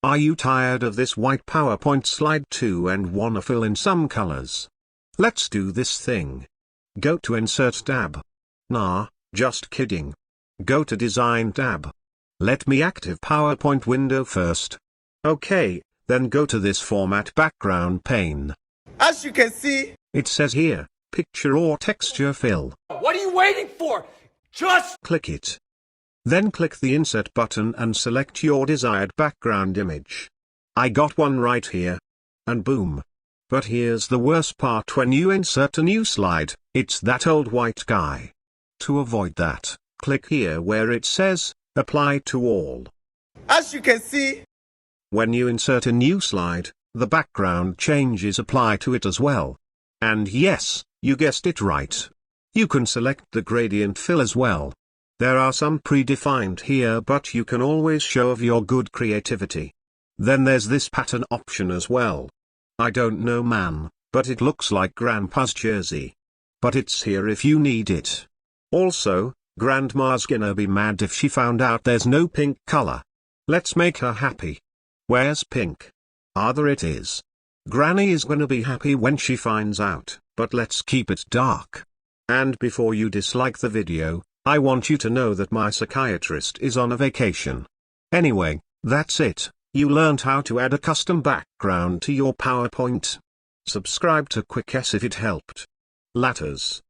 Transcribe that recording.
Are you tired of this white PowerPoint slide too and wanna fill in some colors? Let's do this thing. Go to Insert tab. Nah, just kidding. Go to Design tab. Let me active PowerPoint window first. Okay, then go to this Format background pane. As you can see, it says here, Picture or Texture Fill. What are you waiting for? Just click it. Then click the Insert button and select your desired background image. I got one right here. And boom. But here's the worst part: when you insert a new slide, it's that old white guy. To avoid that, click here where it says, Apply to All. As you can see, when you insert a new slide, the background changes apply to it as well. And yes, you guessed it right. You can select the gradient fill as well. There are some predefined here, but you can always show of your good creativity. Then there's this pattern option as well. I don't know man, but it looks like Grandpa's jersey. But it's here if you need it. Also, Grandma's gonna be mad if she found out there's no pink color. Let's make her happy. Where's pink? Ah, there it is. Granny is gonna be happy when she finds out, but let's keep it dark. And before you dislike the video, I want you to know that my psychiatrist is on a vacation. Anyway, that's it. You learned how to add a custom background to your PowerPoint. Subscribe to Quick S if it helped. Latters.